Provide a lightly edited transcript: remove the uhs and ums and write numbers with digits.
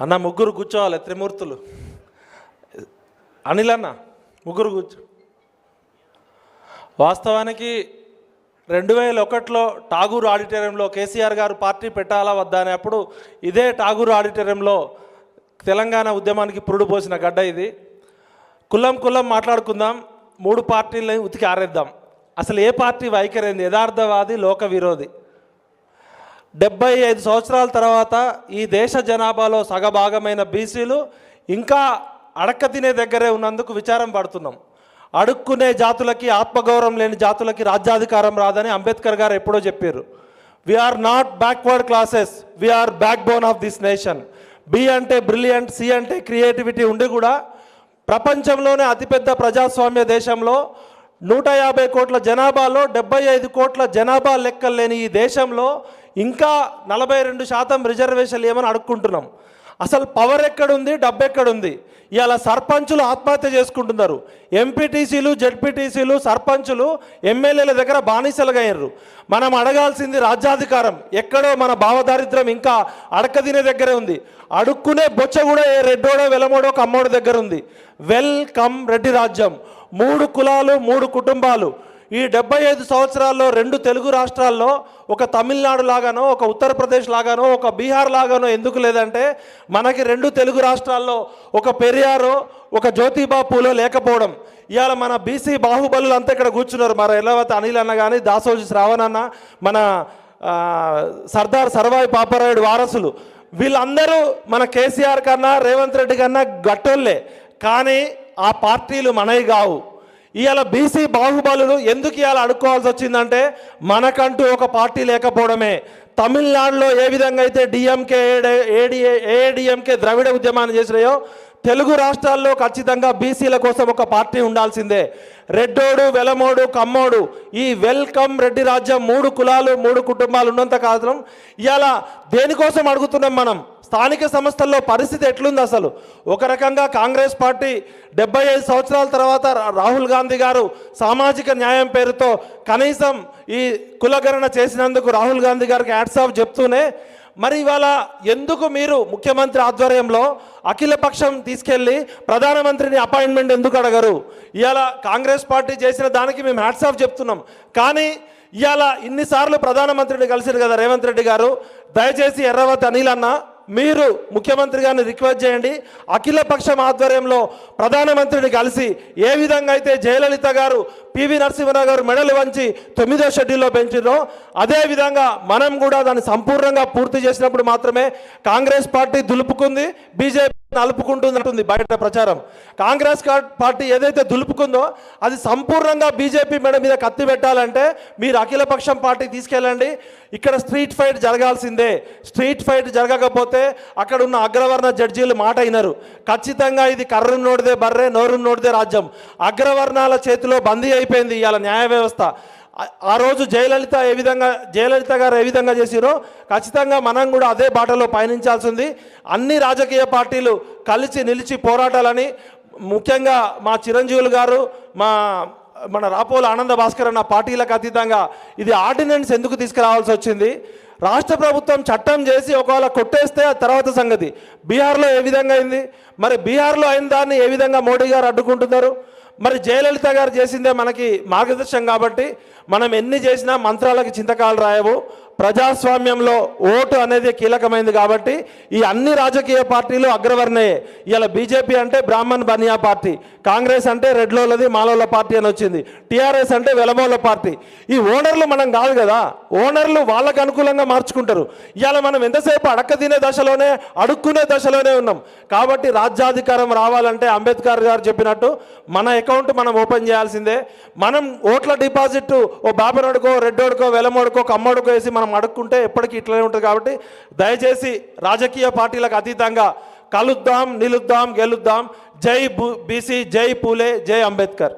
అన్న ముగ్గురు కూర్చోవాలి, త్రిమూర్తులు. అనిల్ అన్న ముగ్గురు కూర్చో. వాస్తవానికి 2001లో ఠాగూర్ ఆడిటోరియంలో కేసీఆర్ గారు పార్టీ పెట్టాలా వద్దా అని అప్పుడు ఇదే ఠాగూర్ ఆడిటోరియంలో తెలంగాణ ఉద్యమానికి పురుడు పోసిన గడ్డ ఇది. కుల్లం మాట్లాడుకుందాం, 3 పార్టీలని ఉతికి ఆరేద్దాం. అసలు ఏ పార్టీ వైఖరైంది? యథార్థవాది, లోక విరోధి. 75 సంవత్సరాల తర్వాత ఈ దేశ జనాభాలో సగభాగమైన బీసీలు ఇంకా అడక్క తినే దగ్గరే ఉన్నందుకు విచారం పడుతున్నాం. అడుక్కునే జాతులకి, ఆత్మగౌరవం లేని జాతులకి రాజ్యాధికారం రాదని అంబేద్కర్ గారు ఎప్పుడో చెప్పారు. We are not backward classes, we are backbone of this nation. B అంటే బ్రిలియంట్, సి అంటే క్రియేటివిటీ ఉండి కూడా ప్రపంచంలోనే అతిపెద్ద ప్రజాస్వామ్య దేశంలో 150 కోట్ల జనాభాలో 75 కోట్ల జనాభా లెక్కలు లేని ఈ దేశంలో ఇంకా 42% రిజర్వేషన్లు ఏమని అడుక్కుంటున్నాం. అసలు పవర్ ఎక్కడుంది, డబ్బు ఎక్కడుంది? ఇలా సర్పంచులు ఆత్మహత్య చేసుకుంటున్నారు. ఎంపీటీసీలు, జెడ్పీటీసీలు, సర్పంచులు ఎమ్మెల్యేల దగ్గర బానిసలుగా అయ్యారు. మనం అడగాల్సింది రాజ్యాధికారం. ఎక్కడో మన భావదారిద్ర్యం ఇంకా అడకదినే దగ్గరే ఉంది. అడుక్కునే బొచ్చ కూడా ఏ రెడ్డోడో, వెలమోడో, కమ్మోడో దగ్గర ఉంది. వెల్కమ్ రెడ్డి రాజ్యం. 3 కులాలు, 3 కుటుంబాలు. ఈ 75 సంవత్సరాల్లో 2 తెలుగు రాష్ట్రాల్లో ఒక తమిళనాడు లాగానో, ఒక ఉత్తరప్రదేశ్ లాగానో, ఒక బీహార్ లాగానో ఎందుకు లేదంటే మనకి 2 తెలుగు రాష్ట్రాల్లో ఒక పెరియారో, ఒక జ్యోతిబా పూలో లేకపోవడం. ఇవాళ మన బీసీ బాహుబలులు అంతా ఇక్కడ కూర్చున్నారు. మన ఎల్లవతి అనిల్ అన్న కానీ, దాసోజి శ్రావణ్ అన్న, మన సర్దార్ సర్వాయి పాపారాయుడు వారసులు, వీళ్ళందరూ మన కేసీఆర్ కన్నా, రేవంత్ రెడ్డి కన్నా గట్టోళ్ళే. కానీ ఆ పార్టీలు మనవి కావు. ఇవాళ బీసీ బాహుబలులు ఎందుకు ఇవాళ అడుక్కోవాల్సి వచ్చిందంటే మనకంటూ ఒక పార్టీ లేకపోవడమే. తమిళనాడులో ఏ విధంగా అయితే డిఎంకే, ఏఐడిఎంకే ద్రవిడ ఉద్యమాన్ని చేసినాయో తెలుగు రాష్ట్రాల్లో ఖచ్చితంగా బీసీల కోసం ఒక పార్టీ ఉండాల్సిందే. రెడ్డోడు, వెలమోడు, కమ్మోడు, ఈ వెల్కమ్ రెడ్డి రాజ్యం 3 కులాలు, 3 కుటుంబాలు ఉన్నంత కాలం ఇవాళ దేనికోసం అడుగుతున్నాం మనం? స్థానిక సంస్థల్లో పరిస్థితి ఎట్లుంది అసలు? ఒక రకంగా కాంగ్రెస్ పార్టీ 75 సంవత్సరాల తర్వాత రాహుల్ గాంధీ గారు సామాజిక న్యాయం పేరుతో కనీసం ఈ కులగణన చేసినందుకు రాహుల్ గాంధీ గారికి హ్యాట్స్ ఆఫ్ చెప్తూనే, మరి ఇవాళ ఎందుకు మీరు ముఖ్యమంత్రి ఆధ్వర్యంలో అఖిలపక్షం తీసుకెళ్ళి ప్రధానమంత్రిని అపాయింట్మెంట్ ఎందుకు అడగరు? ఇవాళ కాంగ్రెస్ పార్టీ చేసిన దానికి మేము హ్యాట్స్ ఆఫ్ చెప్తున్నాం. కానీ ఇవాళ ఇన్నిసార్లు ప్రధానమంత్రిని కలిసిరు కదా రేవంత్ రెడ్డి గారు, దయచేసి ఎర్రవతి అనిల్ అన్న మీరు ముఖ్యమంత్రి గారిని రిక్వెస్ట్ చేయండి, అఖిలపక్షం ఆధ్వర్యంలో ప్రధానమంత్రిని కలిసి ఏ విధంగా అయితే జయలలిత గారు పివి నరసింహరావు గారు మెడలు వంచి 9వ షెడ్యూల్లో పెంచారో అదేవిధంగా మనం కూడా దాన్ని సంపూర్ణంగా పూర్తి చేసినప్పుడు మాత్రమే కాంగ్రెస్ పార్టీ దులుపుకుంది, బీజేపీ నలుపుకుంటుంది బయట ప్రచారం. కాంగ్రెస్ పార్టీ ఏదైతే దులుపుకుందో అది సంపూర్ణంగా బీజేపీ మెడ మీద కత్తి పెట్టాలంటే మీరు అఖిలపక్షం పార్టీ తీసుకెళ్ళండి. ఇక్కడ స్ట్రీట్ ఫైట్ జరగాల్సిందే. స్ట్రీట్ ఫైట్ జరగకపోతే అక్కడ ఉన్న అగ్రవర్ణ జడ్జీలు మాట అయినారు. ఖచ్చితంగా ఇది కర్రు నోడిదే బర్రే, నోరు నోడిదే రాజ్యం. అగ్రవర్ణాల చేతిలో బందీ అయిపోయింది ఇవాళ న్యాయ వ్యవస్థ. ఆ రోజు జయలలిత గారు ఏ విధంగా చేసిరో ఖచ్చితంగా మనం కూడా అదే బాటలో పయనించాల్సింది. అన్ని రాజకీయ పార్టీలు కలిసి నిలిచి పోరాటాలని, ముఖ్యంగా మా చిరంజీవులు గారు, మన రాపోల ఆనంద భాస్కర్ అన్న పార్టీలకు అతీతంగా ఇది ఆర్డినెన్స్ ఎందుకు తీసుకురావాల్సి వచ్చింది? రాష్ట్ర ప్రభుత్వం చట్టం చేసి ఒకవేళ కొట్టేస్తే ఆ తర్వాత సంగతి. బీహార్లో ఏ విధంగా అయింది? మరి బీహార్లో అయిన దాన్ని ఏ విధంగా మోడీ గారు అడ్డుకుంటున్నారు? మరి జయలలిత గారు చేసిందే మనకి మార్గదర్శనం. కాబట్టి మనం ఎన్ని చేసినా మంత్రాలకి చింతకాలు రాయవు. ప్రజాస్వామ్యంలో ఓటు అనేది కీలకమైంది. కాబట్టి ఈ అన్ని రాజకీయ పార్టీలు అగ్రవర్ణయే. ఇలా బీజేపీ అంటే బ్రాహ్మణ్ బనియా పార్టీ, కాంగ్రెస్ అంటే రెడ్లోలది మాలోల పార్టీ అని వచ్చింది, టీఆర్ఎస్ అంటే వెలమోల పార్టీ. ఈ ఓనర్లు మనం కాదు కదా, ఓనర్లు వాళ్ళకు అనుకూలంగా మార్చుకుంటారు. ఇవాళ మనం ఎంతసేపు అడక్క తినే దశలోనే, అడుక్కునే దశలోనే ఉన్నాం. కాబట్టి రాజ్యాధికారం రావాలంటే అంబేద్కర్ గారు చెప్పినట్టు మన అకౌంట్ మనం ఓపెన్ చేయాల్సిందే. మనం ఓట్ల డిపాజిట్ ఓ బాబనోడుకో, రెడ్డోడుకో, వెలమోడుకో, కమ్మోడుకో వేసి మనం అడుక్కుంటే ఎప్పటికీ ఇట్లనే ఉంటుంది. కాబట్టి దయచేసి రాజకీయ పార్టీలకు అతీతంగా కలుద్దాం, నిలుద్దాం, గెలుద్దాం. జై బీసీ, జై పూలే, జై అంబేద్కర్.